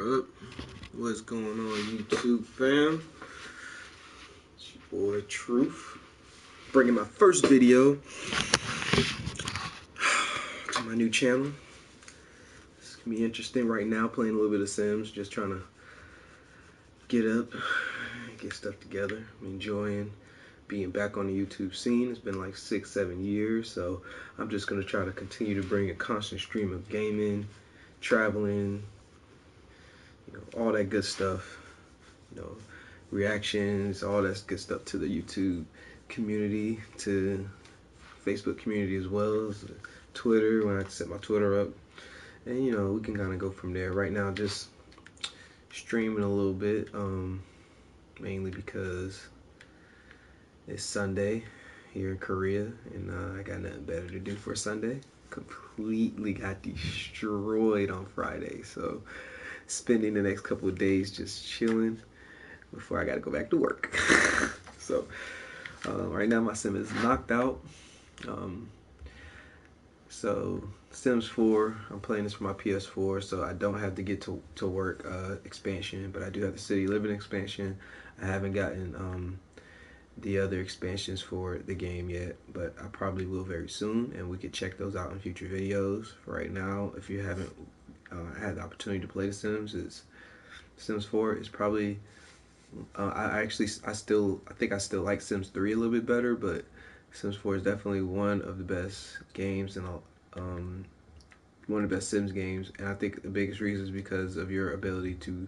up? What's going on, YouTube fam? It's your boy Truth, bringing my first video to my new channel. It's gonna be interesting right now, playing a little bit of Sims, just trying to get up, get stuff together. I'm enjoying being back on the YouTube scene. It's been like 6-7 years, so I'm just gonna try to continue to bring a constant stream of gaming, traveling, all that good stuff, reactions, all that good stuff to the YouTube community, to Facebook community, as well as Twitter when I set my Twitter up, and we can kind of go from there. Right now, just streaming a little bit, mainly because it's Sunday here in Korea, and I got nothing better to do for Sunday. Completely got destroyed on Friday, so spending the next couple of days just chilling before I gotta go back to work. So right now my sim is knocked out. So Sims 4, I'm playing this for my PS4, so I don't have to get to work expansion, but I do have the city living expansion. I haven't gotten the other expansions for the game yet, but I probably will very soon, and we could check those out in future videos. For right now, if you haven't had the opportunity to play The Sims, Sims 4 is probably I think I still like Sims 3 a little bit better, but Sims 4 is definitely one of the best games, and one of the best Sims games. And I think the biggest reason is because of your ability to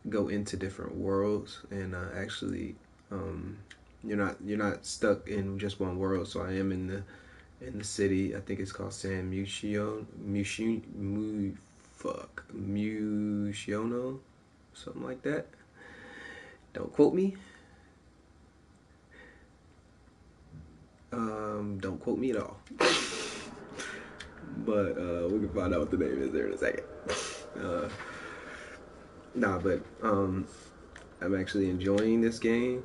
go into different worlds, and actually you're not stuck in just one world. So I am in the city. I think it's called San Muciono, something like that. Don't quote me. Don't quote me at all. But we can find out what the name is there in a second. I'm actually enjoying this game.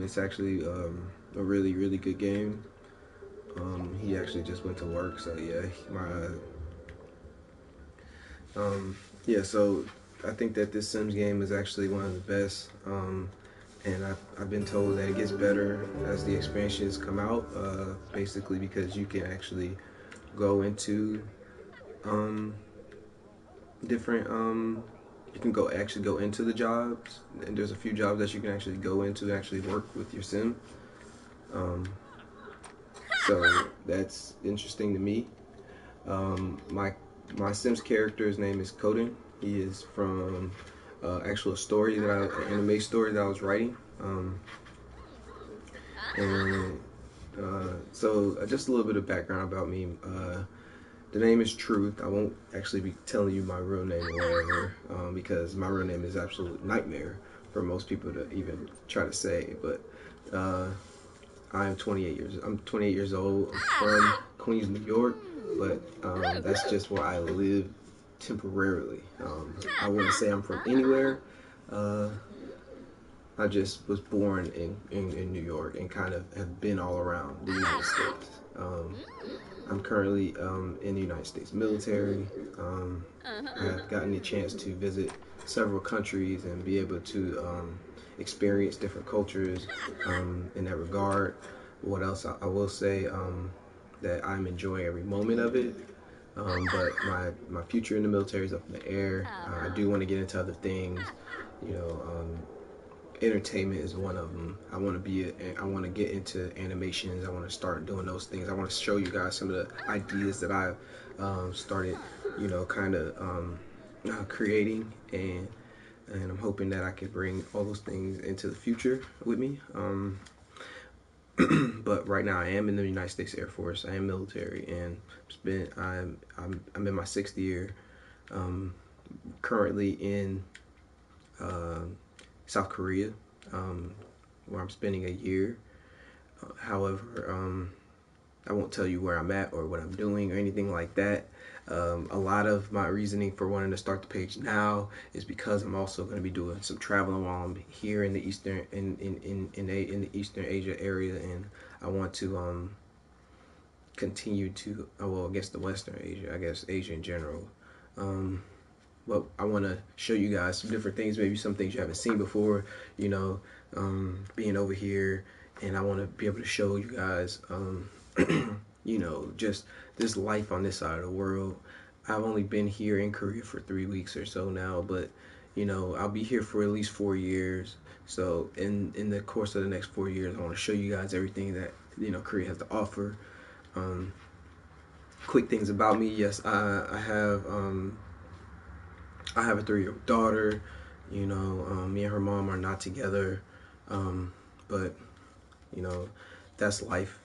It's actually a really, really good game. He actually just went to work, so yeah, so I think that this Sims game is actually one of the best, and I've been told that it gets better as the expansions come out, basically because you can actually go into different you can actually go into the jobs, and there's a few jobs that you can actually go into and actually work with your sim. So that's interesting to me. My Sims character's name is Coden. He is from actual story an anime story that I was writing. So just a little bit of background about me. The name is Truth. I won't actually be telling you my real name or whatever, because my real name is absolute nightmare for most people to even try to say. But I'm 28 years old. I'm from Queens, New York, but that's just where I live temporarily. I wouldn't say I'm from anywhere. I just was born in New York and kind of have been all around the United States. I'm currently in the United States military. I have gotten the chance to visit several countries and be able to experience different cultures in that regard. What else? I will say that I'm enjoying every moment of it. But my future in the military is up in the air. I do want to get into other things. Entertainment is one of them. I want to get into animations. I want to start doing those things. I want to show you guys some of the ideas that I've started, kind of creating, and I'm hoping that I can bring all those things into the future with me. But right now I am in the United States Air Force. I am military, and I'm in my 6th year. Currently in South Korea, where I'm spending a year. However, I won't tell you where I'm at or what I'm doing or anything like that. A lot of my reasoning for wanting to start the page now is because I'm also going to be doing some traveling while I'm here in the Eastern the Eastern Asia area, and I want to continue to I guess the Western Asia, I guess Asia in general. But I want to show you guys some different things, maybe some things you haven't seen before, you know, being over here. And I want to be able to show you guys, you know, just this life on this side of the world. I've only been here in Korea for 3 weeks or so now, but you know, I'll be here for at least 4 years. So in the course of the next 4 years, I want to show you guys everything that, you know, Korea has to offer. Um, quick things about me. Yes, I have a 3-year-old daughter. You know, me and her mom are not together, but you know, that's life.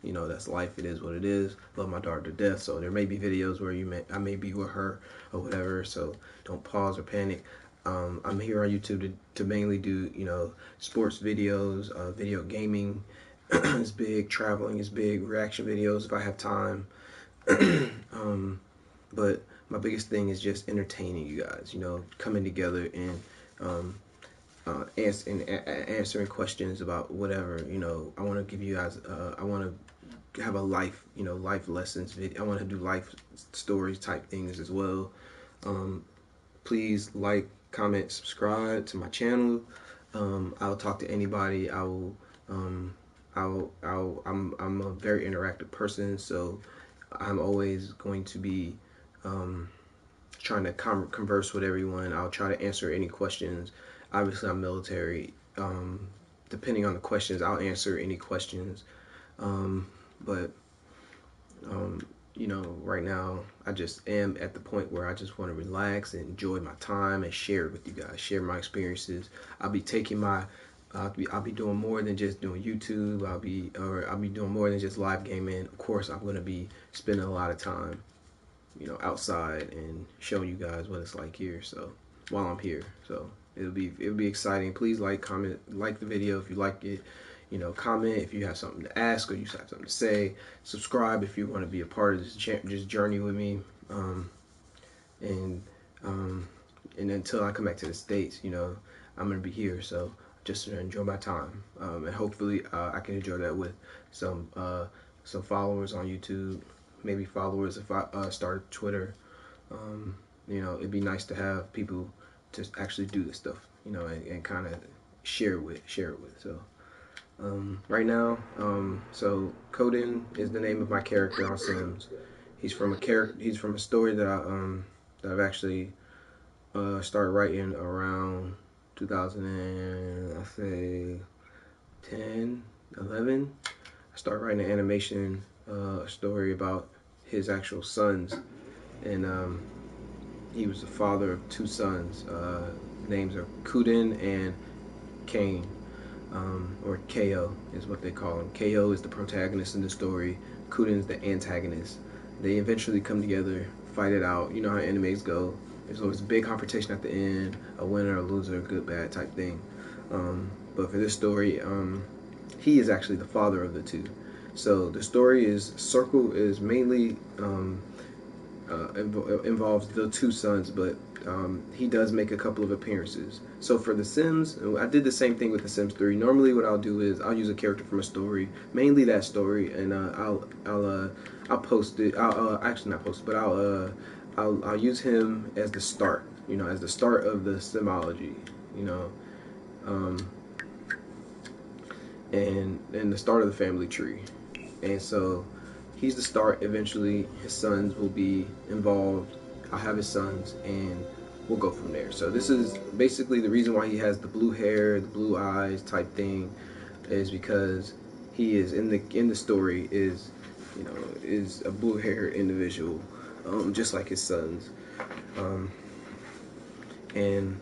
You know, that's life. It is what it is. Love my daughter to death. So there may be videos where I may be with her or whatever. So don't pause or panic. I'm here on YouTube to mainly do, you know, sports videos, video gaming is big, traveling is big, reaction videos if I have time. But my biggest thing is just entertaining you guys. You know, coming together and um, answering questions about whatever. You know, I want to give you guys. I want to have a life, you know, life lessons video. I want to do life stories type things as well. Please like, comment, subscribe to my channel. I'll talk to anybody. I will. I'm a very interactive person, so I'm always going to be trying to converse with everyone. I'll try to answer any questions. Obviously, I'm military. Depending on the questions, I'll answer any questions. But you know, right now, I just am at the point where I just want to relax and enjoy my time and share it with you guys, share my experiences. I'll be taking my I'll be doing more than just doing YouTube. I'll be doing more than just live gaming. Of course, I'm going to be spending a lot of time, you know, outside and showing you guys what it's like here. So while I'm here, so it'll be exciting. Please like, comment, like the video if you like it. You know, comment if you have something to ask or you have something to say. Subscribe if you want to be a part of this journey with me. And um, and until I come back to the States, you know, I'm gonna be here. So just to enjoy my time, and hopefully I can enjoy that with some followers on YouTube, maybe followers if I start Twitter. You know, it'd be nice to have people to actually do this stuff, you know, and kind of share it with. So right now, so Coden is the name of my character on Sims. He's from a character. He's from a story that I've actually started writing around 2000 and I say 10, 11. I started writing an animation story about his actual sons, and he was the father of 2 sons. Names are Kuden and Kane, or KO is what they call him. KO is the protagonist in the story. Kuden is the antagonist. They eventually come together, fight it out. You know how animes go. There's always a big competition at the end, a winner, a loser, good, bad type thing. But for this story, he is actually the father of the 2. So the story is mainly involves the 2 sons, but he does make a couple of appearances. So for The Sims, I did the same thing with The Sims 3. Normally, what I'll do is I'll use a character from a story, mainly that story, and I'll post it. I'll actually not post it, but I'll use him as the start. You know, as the start of the Simology. You know, and the start of the family tree, and so he's the start. Eventually, his sons will be involved. I'll have his sons, and we'll go from there. So this is basically the reason why he has the blue hair, the blue eyes type thing, is because he is in the story is, you know, is a blue haired individual, just like his sons, and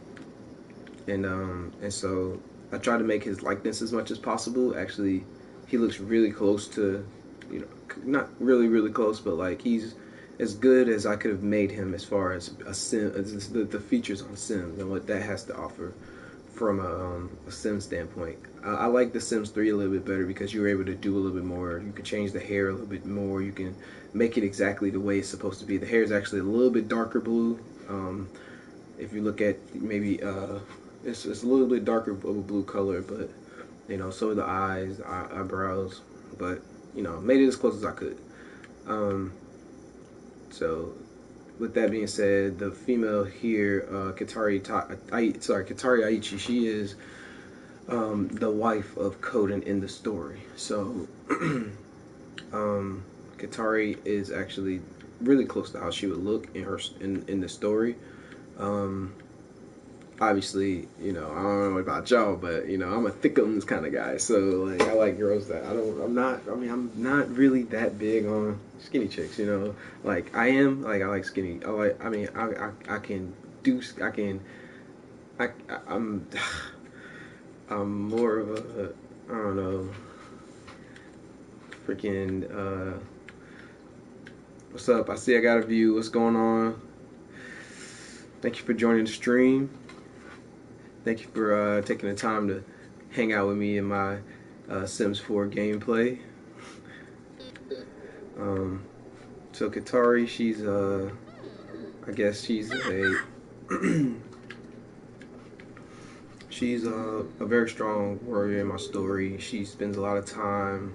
and so I try to make his likeness as much as possible. Actually, he looks really close to, you know, not really close, but like he's as good as I could have made him as far as a sim, as the features on Sims and what that has to offer from a Sim standpoint. I like The Sims 3 a little bit better because you were able to do a little bit more. You could change the hair a little bit more. You can make it exactly the way it's supposed to be. The hair is actually a little bit darker blue. If you look at maybe it's a little bit darker of a blue color, but you know, so are the eyes, the eyebrows, but you know, made it as close as I could. So with that being said, the female here, Katari Aichi, she is the wife of Koden in the story. So, Katari is actually really close to how she would look in the story. Um, Obviously, I don't know about y'all, but I'm a thickums kind of guy. So like, I like girls that I'm not really that big on skinny chicks. Like I am. Like I like skinny. I can do. I'm. I'm more of a. I don't know. Freaking. What's up? I see I got a view. What's going on? Thank you for joining the stream. Thank you for taking the time to hang out with me in my Sims 4 gameplay. So Katari, she's I guess she's she's a very strong warrior in my story. She spends a lot of time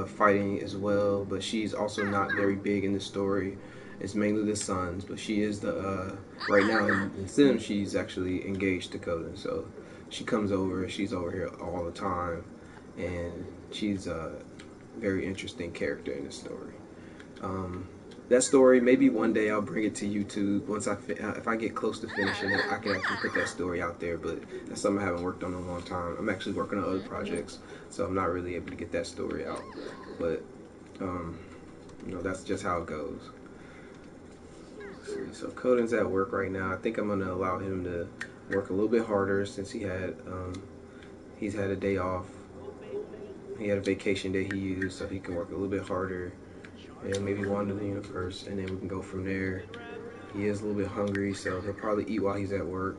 fighting as well, but she's also not very big in the story. It's mainly the sons, but she is the right now in Sims. She's actually engaged to Coden, so she comes over. She's over here all the time, and she's a very interesting character in the story. That story, maybe one day I'll bring it to YouTube. Once if I get close to finishing it, I can actually put that story out there. But that's something I haven't worked on in a long time. I'm actually working on other projects, so I'm not really able to get that story out. But that's just how it goes. So Coden's at work right now. I think I'm gonna allow him to work a little bit harder since he's had a day off. He had a vacation day he used, so he can work a little bit harder and maybe wander the universe, and then we can go from there. He is a little bit hungry, so he'll probably eat while he's at work.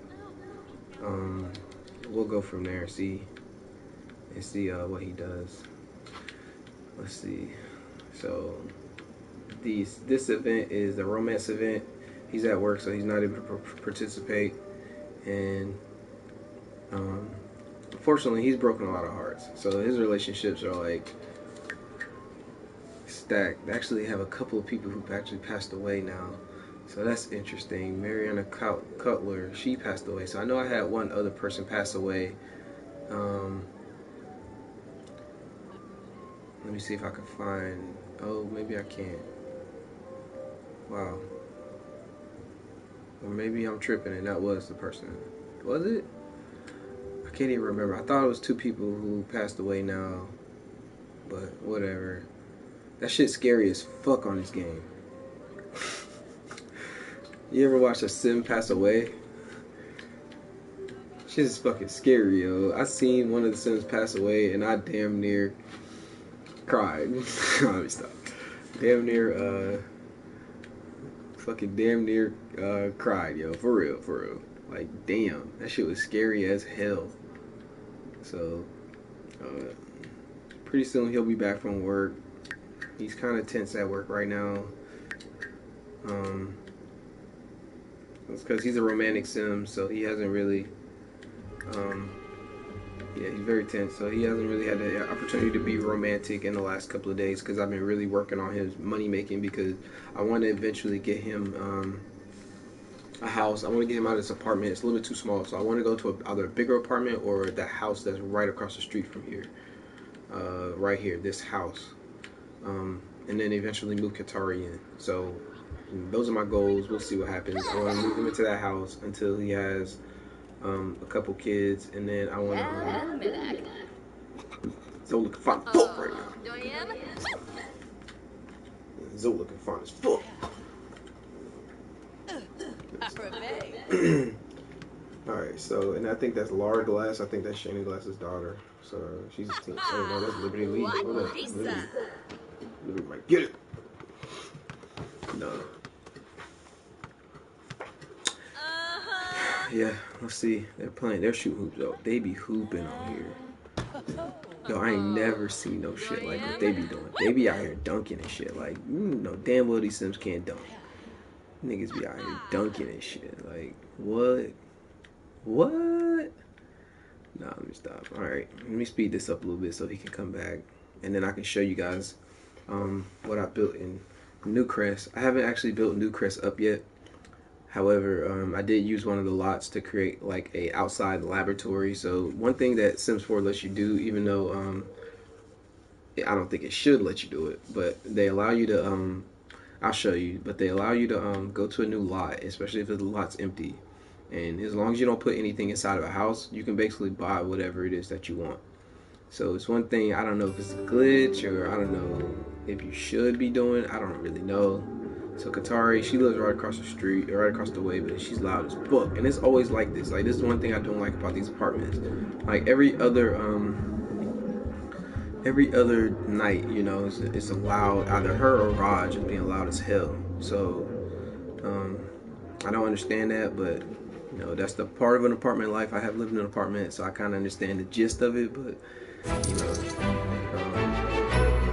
We'll go from there and see what he does. Let's see. So this event is the romance event. He's at work, so he's not able to participate, and unfortunately, he's broken a lot of hearts. So his relationships are like stacked. They actually have a couple of people who've actually passed away now, so that's interesting. Mariana Cutler, she passed away. So I know I had one other person pass away. Let me see if I can find. Oh, maybe I can't. Wow. Or maybe I'm tripping and that was the person. Was it? I can't even remember. I thought it was two people who passed away now, but whatever. That shit's scary as fuck on this game. You ever watch a sim pass away? Shit is fucking scary, yo. I seen one of the sims pass away and I damn near cried. Let me stop. Damn near cried, yo. For real. Like, damn. That shit was scary as hell. So, pretty soon he'll be back from work. He's kind of tense at work right now. It's because he's a romantic sim, so he hasn't really, yeah, he's very tense. So he hasn't really had the opportunity to be romantic in the last couple of days because I've been really working on his money making because I want to eventually get him a house. I want to get him out of this apartment. It's a little bit too small, so I want to go to either a bigger apartment or that house that's right across the street from here. Right here, this house. And then eventually move Katari in. So those are my goals. We'll see what happens. I want to move him into that house until he has a couple kids, and then I want to. Zoe looking fine as fuck right now. Zoe looking fine as fuck. Alright, so, and I think that's Laura Glass. I think that's Shayna Glass's daughter. So she's a teen. Oh no, that's Liberty Lee. Hold on. Liberty might get it. No. Yeah, let's see. They're shooting hoops though. They be hooping on here. Yo, I ain't never seen no shit like what they be doing. They be out here dunking and shit. Like, damn well these Sims can't dunk. Niggas be out here dunking and shit. Like, what? Nah, let me stop. Alright, let me speed this up a little bit so he can come back. And then I can show you guys what I built in Newcrest. I haven't actually built Newcrest up yet. However, I did use one of the lots to create like a outside laboratory. So one thing that Sims 4 lets you do, even though I don't think it should let you do it, but they allow you to I'll show you, but they allow you to go to a new lot, especially if the lot's empty. And as long as you don't put anything inside of a house, you can basically buy whatever it is that you want. So it's one thing, I don't know if it's a glitch or I don't know if you should be doing, I don't really know. So Katari, she lives right across the street, right across the way, but she's loud as fuck. And it's always like this. Like this is one thing I don't like about these apartments. Like every other night, you know, it's loud. Either her or Raj is being loud as hell. So um, I don't understand that, but you know, that's the part of an apartment life. I have lived in an apartment, so I kind of understand the gist of it. But you know,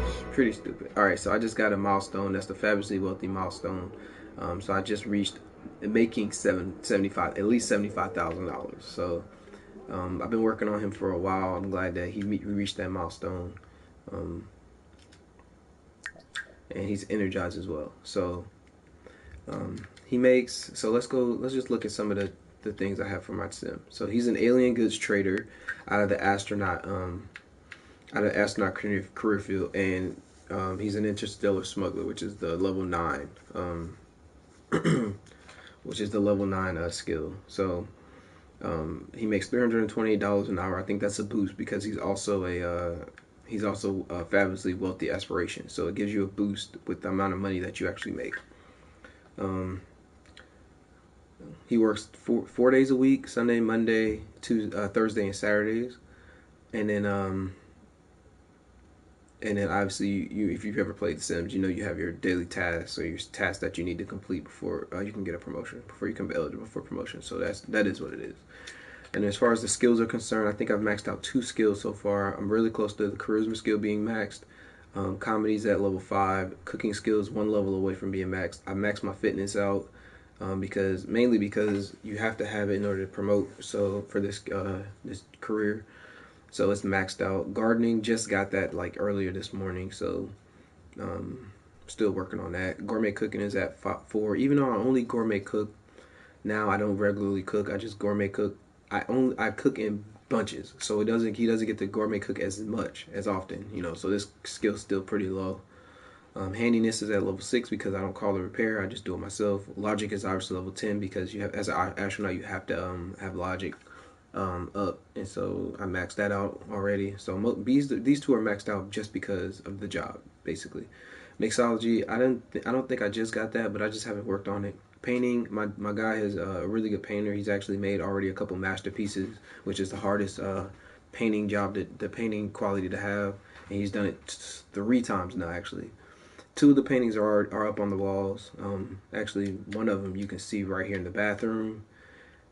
it's pretty stupid. All right, so I just got a milestone. That's the fabulously wealthy milestone. So I just reached making at least $75,000. So I've been working on him for a while. I'm glad that we reached that milestone, and he's energized as well. So he makes. So let's go. Let's just look at some of the things I have for my sim. So he's an alien goods trader out of the astronaut career field, and he's an interstellar smuggler, which is the level 9, which is the level 9 skill. So he makes $328 an hour. I think that's a boost because he's also a fabulously wealthy aspiration. So it gives you a boost with the amount of money that you actually make. He works 4 days a week: Sunday, Monday, Tuesday, Thursday, and Saturdays. And then obviously if you've ever played The Sims, you know you have your daily tasks or your tasks that you need to complete before you can get a promotion, before you can be eligible for promotion. So that is what it is. And as far as the skills are concerned, I think I've maxed out 2 skills so far. I'm really close to the charisma skill being maxed. Comedy's at level 5. Cooking skills 1 level away from being maxed. I maxed my fitness out mainly because you have to have it in order to promote. So for this career, so it's maxed out. Gardening, just got that like earlier this morning, so still working on that. Gourmet cooking is at 4. Even though I only gourmet cook now, I don't regularly cook. I just gourmet cook. I cook in bunches, so he doesn't get to gourmet cook as much as often, you know. So this skill's still pretty low. Handiness is at level 6 because I don't call the repair. I just do it myself. Logic is obviously level 10 because you have, as an astronaut, you have to have logic up, and so I maxed that out already. So these 2 are maxed out just because of the job, basically. Mixology, I don't think I just got that, but I just haven't worked on it. Painting, my guy is a really good painter. He's actually made already a couple masterpieces, which is the hardest painting job, the painting quality to have, and he's done it 3 times now actually. 2 of the paintings are up on the walls. Actually, one of them you can see right here in the bathroom.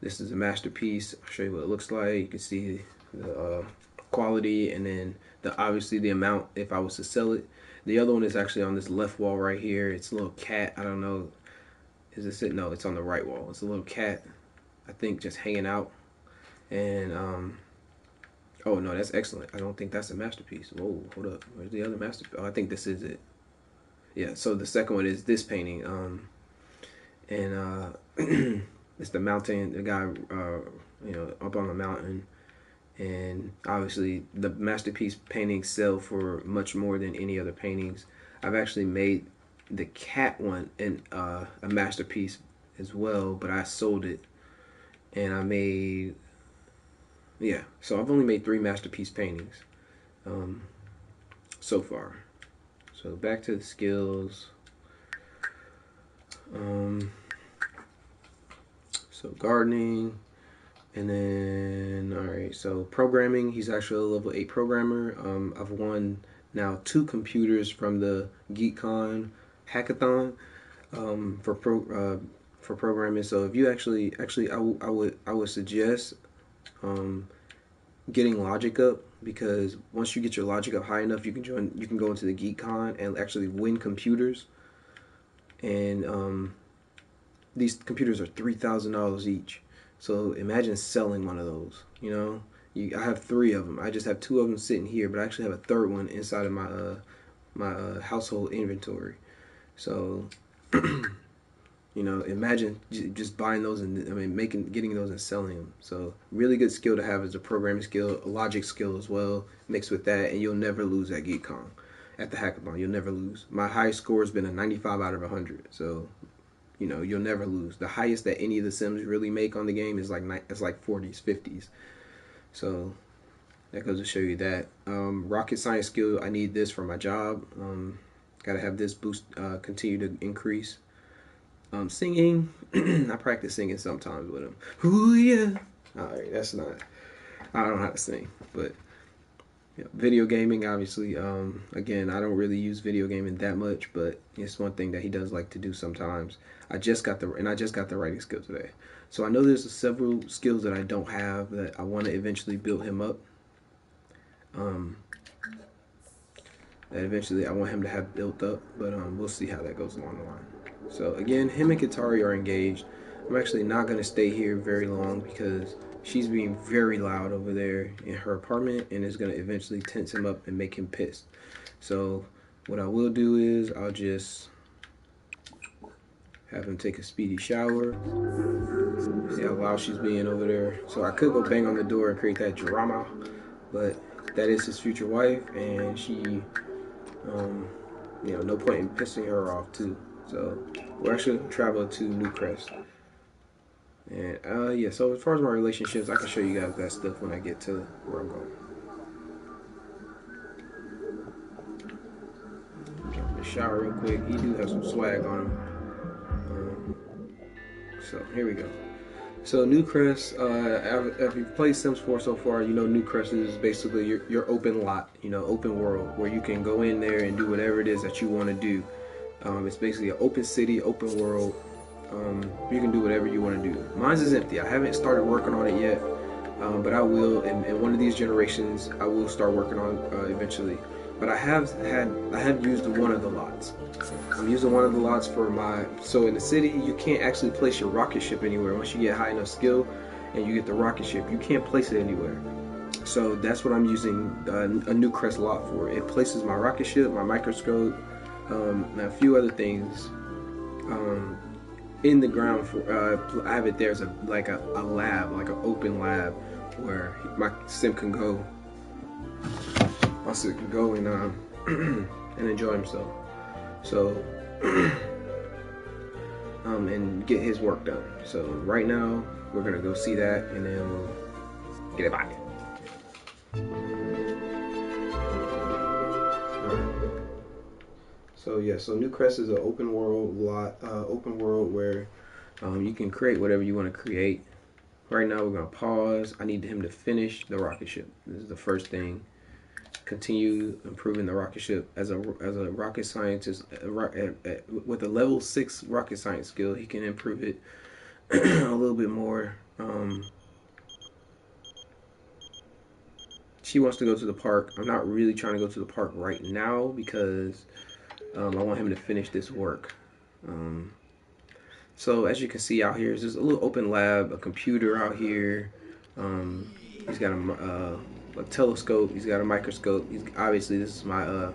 This is a masterpiece. I'll show you what it looks like. You can see the quality, and then obviously the amount if I was to sell it. The other one is actually on this left wall right here. It's a little cat. I don't know. Is this it? No, it's on the right wall. It's a little cat, I think, just hanging out. And oh no, that's excellent. I don't think that's a masterpiece. Whoa, hold up. Where's the other masterpiece? Oh, I think this is it. Yeah. So the second one is this painting. And it's the mountain. The guy, you know, up on the mountain. And obviously, the masterpiece paintings sell for much more than any other paintings. I've actually made the cat one and a masterpiece as well, but I sold it, and I made, yeah. So I've only made 3 masterpiece paintings so far. So back to the skills. So gardening. And then, all right, so programming, he's actually a level 8 programmer. I've won now 2 computers from the GeekCon hackathon for programming. So if you actually, I would suggest getting logic up, because once you get your logic up high enough, you can go into the GeekCon and actually win computers. And these computers are $3,000 each. So imagine selling one of those, you know. I have 3 of them. I just have 2 of them sitting here, but I actually have a third one inside of household inventory. So, imagine just buying those and getting those and selling them. So, really good skill to have is a programming skill, a logic skill as well, mixed with that, and you'll never lose at GeekCon, at the hackathon. You'll never lose. My highest score has been a 95 out of 100. So, you'll never lose. The highest that any of the Sims really make on the game is like 40s, 50s. So that goes to show you that. Rocket science skill, I need this for my job. Gotta have this boost, continue to increase. Singing, I practice singing sometimes with him. Ooh yeah. Alright, that's not, I don't know how to sing, but yeah. Video gaming, obviously. Again, I don't really use video gaming that much, but it's one thing that he does like to do sometimes. I just got the writing skill today. So I know there's several skills that I don't have that I want to eventually build him up. That eventually I want him to have built up, but we'll see how that goes along the line. So again, him and Katari are engaged. I'm actually not going to stay here very long because she's being very loud over there in her apartment and is going to eventually tense him up and make him pissed. So what I will do is I'll just have him take a speedy shower. See how loud she's being over there. So I could go bang on the door and create that drama, but that is his future wife, and she, no point in pissing her off too. So we're actually traveling to New Crest. And yeah, so as far as my relationships, I can show you guys that stuff when I get to where I'm going. Jump in the shower real quick. He do have some swag on him. So here we go. So New Crest, if you've played Sims 4 so far, New Crest is basically your open lot, open world, where you can go in there and do whatever it is that you want to do. It's basically an open city, open world. You can do whatever you want to do. Mine's is empty. I haven't started working on it yet, but I will. In one of these generations, I will start working on it eventually. But I have used one of the lots. I'm using one of the lots for so in the city, you can't actually place your rocket ship anywhere. Once you get high enough skill and you get the rocket ship, you can't place it anywhere. So that's what I'm using a New Crest lot for. It places my rocket ship, my microscope, and a few other things in the ground. I have it there as a lab, like an open lab where my sim can go. My sim can go and and enjoy himself. So and get his work done. So right now we're gonna go see that, and then we'll get it back. So yeah, so New Crest is an open world lot, where you can create whatever you want to create. Right now we're gonna pause. I need him to finish the rocket ship. This is the first thing. Continue improving the rocket ship as a rocket scientist with a level 6 rocket science skill. He can improve it a little bit more. She wants to go to the park. I'm not really trying to go to the park right now because I want him to finish this work. So as you can see out here, there's a little open lab, a computer out here. He's got a telescope. He's got a microscope. Obviously this is my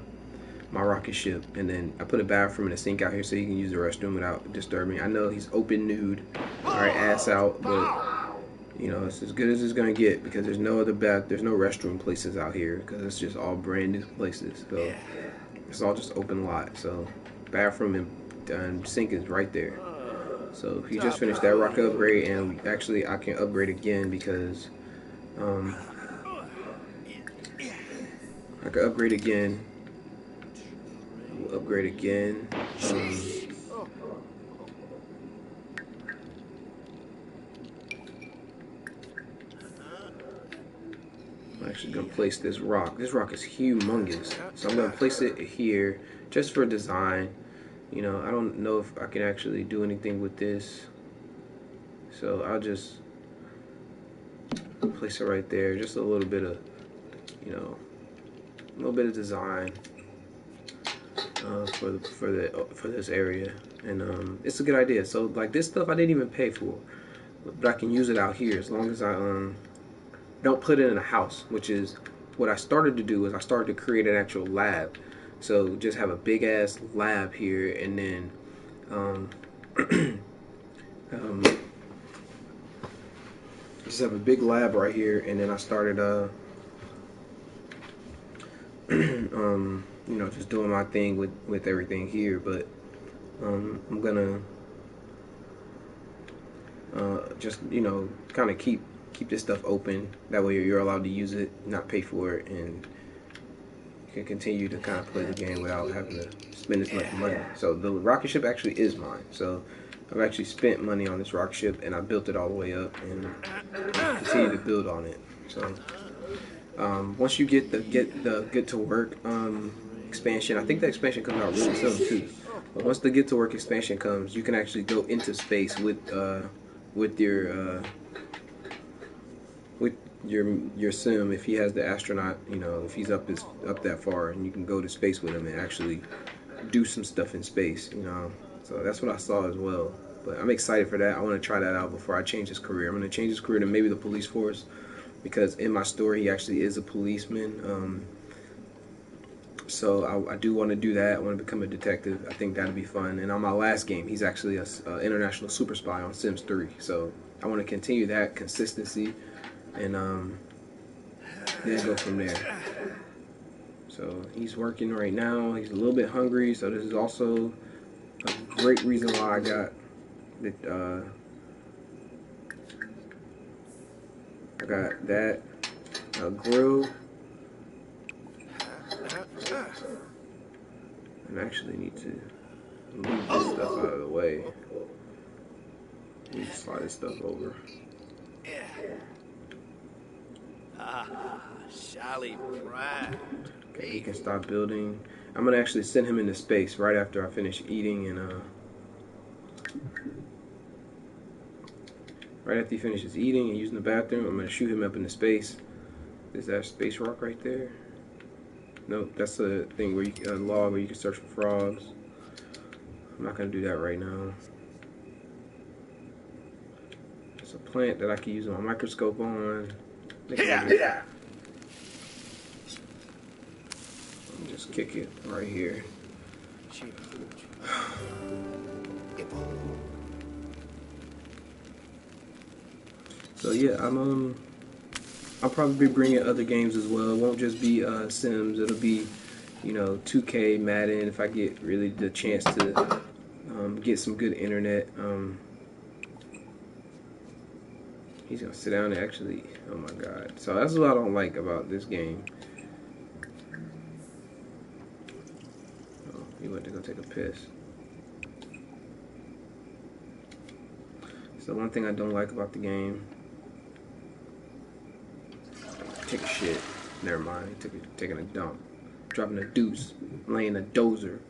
rocket ship, and then I put a bathroom and a sink out here so he can use the restroom without disturbing. I know he's open nude, alright, ass out, but it's as good as it's gonna get because there's no restroom places out here because it's just all brand new places. So it's all just open lot. So bathroom and sink is right there. So he just finished that rocket upgrade, and actually I can upgrade again because I can upgrade again. We'll upgrade again. I'm actually gonna place this rock. This rock is humongous, so I'm gonna place it here just for design. I don't know if I can actually do anything with this, so I'll just place it right there. Just a little bit of, a little bit of design for this area, and it's a good idea. So like this stuff I didn't even pay for, but I can use it out here as long as I don't put it in a house, which is what I started to do. Is I started to create an actual lab. So just have a big ass lab here, and then um, um, just have a big lab right here, and then I started just doing my thing with everything here. But I'm gonna just kind of keep this stuff open. That way you're allowed to use it, not pay for it, and you can continue to kind of play the game without having to spend as much money. So the rocket ship actually is mine. So I've actually spent money on this rocket ship, and I built it all the way up, and continue to build on it. So once you get the get to work expansion, I think the expansion comes out really soon too. But once the get to work expansion comes, you can actually go into space with your your sim if he has the astronaut. If he's up that far, and you can go to space with him and actually do some stuff in space. So that's what I saw as well. But I'm excited for that. I want to try that out before I change his career. I'm going to change his career to maybe the police force, because in my story he actually is a policeman. So I do want to do that. I want to become a detective. I think that'd be fun. And on my last game, he's actually a international super spy on Sims 3. So I want to continue that consistency, and then go from there. So he's working right now. He's a little bit hungry. So this is also a great reason why I got that grill. I actually need to move this stuff out of the way. Need to slide this stuff over. Okay, he can stop building. I'm gonna actually send him into space right after I finish eating, and right after he finishes eating and using the bathroom, I'm gonna shoot him up into space. Is that a space rock right there? Nope, that's a thing where a log where you can search for frogs. I'm not gonna do that right now. It's a plant that I can use my microscope on. Yeah. Just kick it right here. So yeah, I'll probably be bringing other games as well. It won't just be Sims. It'll be 2K, Madden, if I get really the chance to get some good internet. He's gonna sit down and actually, oh my god. So that's what I don't like about this game. Oh, he went to go take a piss. So one thing I don't like about the game. Take a shit. Never mind. Taking a dump. Dropping a deuce. Laying a dozer.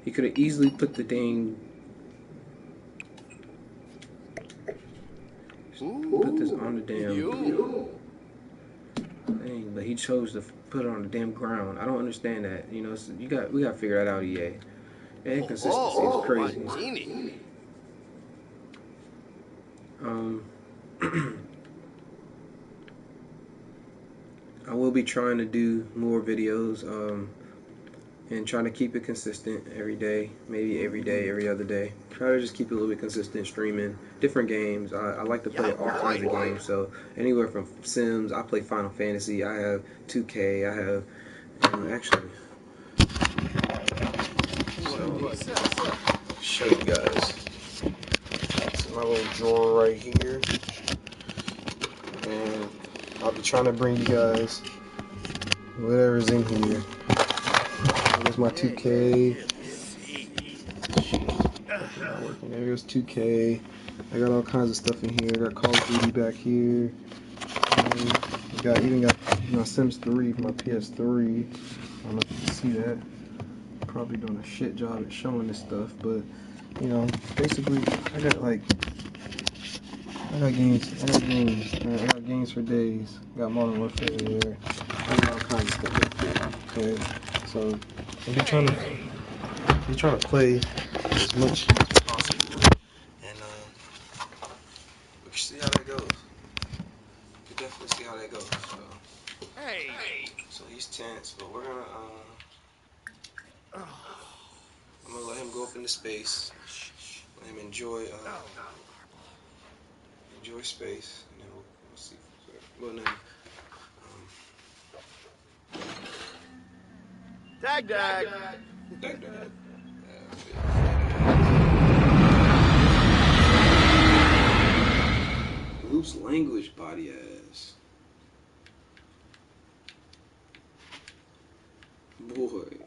He could have easily put the thing. Put this on the damn thing, but he chose to put it on the damn ground. I don't understand that. We gotta figure that out, EA. The inconsistency is crazy. I will be trying to do more videos, and trying to keep it consistent every day, maybe every day, every other day. Try to just keep it a little bit consistent, streaming different games. I like to play all kinds of games, so anywhere from Sims, I play Final Fantasy, I have 2K, I have, actually, so, show you guys. This is my little drawer right here, and I'll be trying to bring you guys whatever's in here. There's my 2K. Not working. There's 2K. I got all kinds of stuff in here. I got Call of Duty back here. I even got my Sims 3 for my PS3. I don't know if you can see that. Probably doing a shit job at showing this stuff, but basically, I got games. I got games for days. Got Modern Warfare here. I got all kinds of stuff up there. Okay, so I'm trying to play as much as possible, and we can see how that goes. We can definitely see how that goes. So yeah. tense, but we're gonna I'm gonna let him go up into space. Let him enjoy space, and then we'll see. Well, no. Dag. Loose language, body ass. Boy.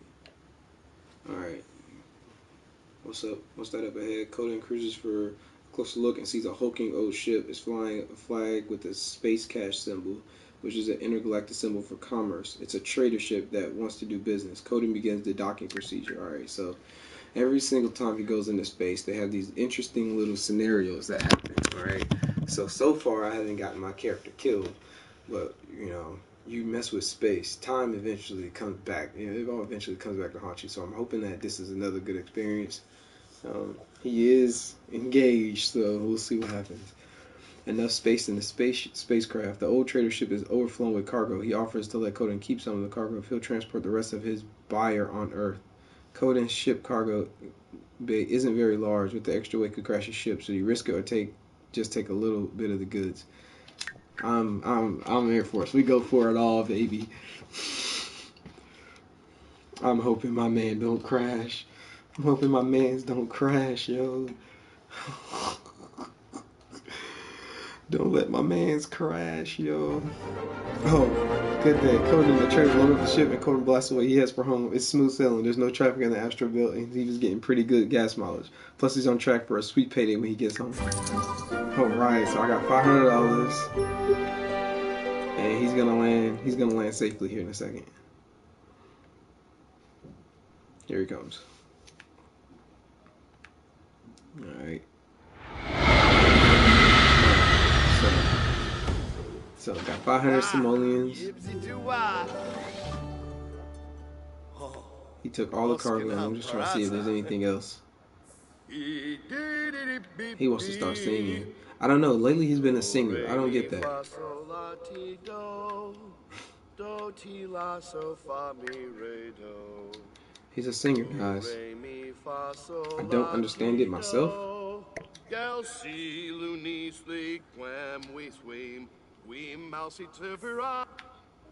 Alright. What's up? What's that up ahead? Coden cruises for a closer look and sees a hulking old ship is flying a flag with a space cash symbol, which is an intergalactic symbol for commerce. It's a trader ship that wants to do business. Coden begins the docking procedure. Alright, so every single time he goes into space, they have these interesting little scenarios that happen. Alright, so far I haven't gotten my character killed, but you know, you mess with space, time eventually comes back. You know, it all eventually comes back to haunt you. So I'm hoping that this is another good experience. He is engaged, so we'll see what happens. Enough space in the spacecraft. The old trader ship is overflowing with cargo. He offers to let Coden keep some of the cargo if he'll transport the rest of his buyer on Earth. Coden's ship cargo bay isn't very large. With the extra weight could crash his ship, so you risk it or take a little bit of the goods. I'm Air Force. We go for it all, baby. I'm hoping my man don't crash. I'm hoping my mans don't crash, yo. Don't let my mans crash, yo. Oh, good day. Coden, the trader loaded up the ship and Coden blasts away. He heads for home. It's smooth sailing. There's no traffic in the Astro building. He was getting pretty good gas mileage. Plus, he's on track for a sweet payday when he gets home. Alright, so I got $500. And he's gonna land safely here in a second. Here he comes. Alright. So got 500 simoleons. He took all the cargo. I'm just trying to see if there's anything else. He wants to start singing. I don't know. Lately he's been a singer. I don't get that. He's a singer, guys. I don't understand it myself.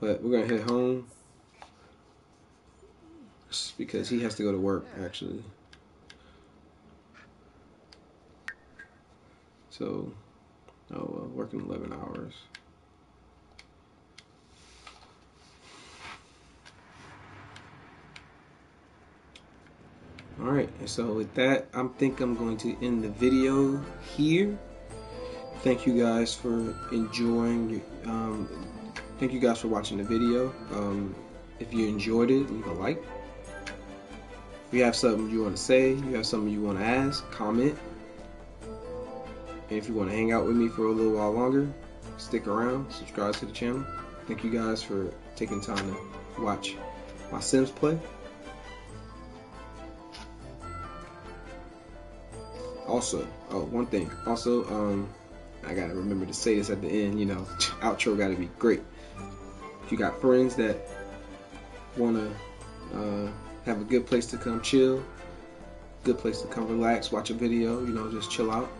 But we're gonna head home because he has to go to work, actually. So, working 11 hours. Alright, so with that, I think I'm going to end the video here. Thank you guys for enjoying. Thank you guys for watching the video. If you enjoyed it, leave a like. If you have something you want to say, you have something you want to ask, comment. And if you want to hang out with me for a little while longer, stick around, subscribe to the channel. Thank you guys for taking time to watch my Sims play. Also, one thing. Also, I gotta remember to say this at the end. You know, outro gotta be great. If you got friends that wanna have a good place to come chill, good place to come relax, watch a video, you know, just chill out.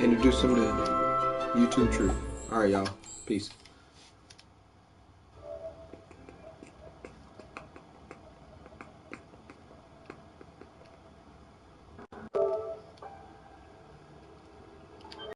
Introduce them to YouTube Truth. Alright, y'all. Peace.